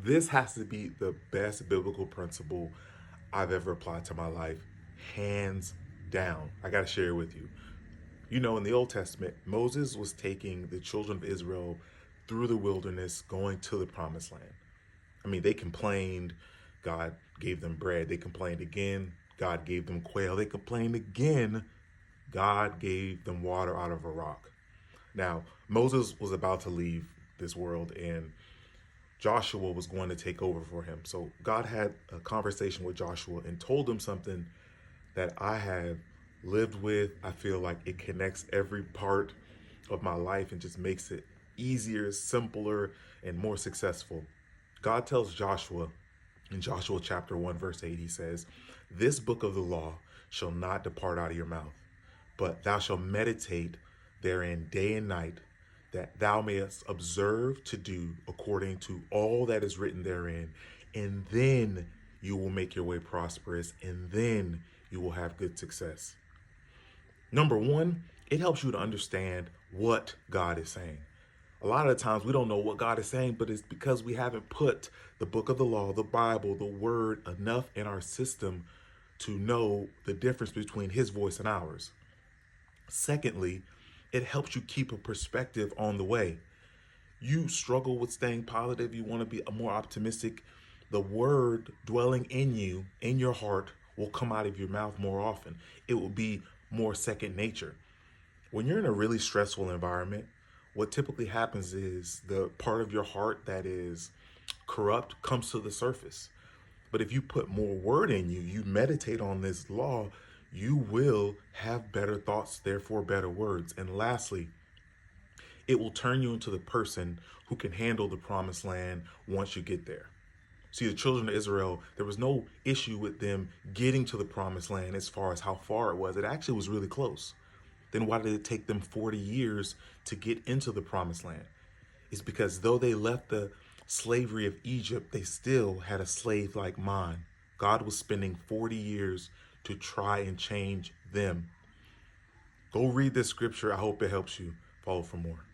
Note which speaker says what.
Speaker 1: This has to be the best biblical principle I've ever applied to my life, hands down. I got to share it with you. You know, in the Old Testament, Moses was taking the children of Israel through the wilderness, going to the promised land. I mean, they complained, God gave them bread. They complained again, God gave them quail. They complained again, God gave them water out of a rock. Now, Moses was about to leave this world and Joshua was going to take over for him. So God had a conversation with Joshua and told him something that I have lived with. I feel like it connects every part of my life and just makes it easier, simpler, and more successful. God tells Joshua in Joshua chapter 1, verse 8, he says, "This book of the law shall not depart out of your mouth, but thou shalt meditate therein day and night, that thou mayest observe to do according to all that is written therein, and then you will make your way prosperous, and then you will have good success." Number one, it helps you to understand what God is saying. A lot of the times we don't know what God is saying, but it's because we haven't put the book of the law, the Bible, the word enough in our system to know the difference between his voice and ours. Secondly, it helps you keep a perspective on the way. You struggle with staying positive, you want to be more optimistic. The word dwelling in you, in your heart, will come out of your mouth more often. It will be more second nature. When you're in a really stressful environment, what typically happens is the part of your heart that is corrupt comes to the surface. But if you put more word in you, you meditate on this law, you will have better thoughts, therefore better words. And lastly, it will turn you into the person who can handle the promised land once you get there. See, the children of Israel, there was no issue with them getting to the promised land as far as how far it was. It actually was really close. Then why did it take them 40 years to get into the promised land? It's because though they left the slavery of Egypt, they still had a slave like mind. God was spending 40 years to try and change them. Go read this scripture. I hope it helps you. Follow for more.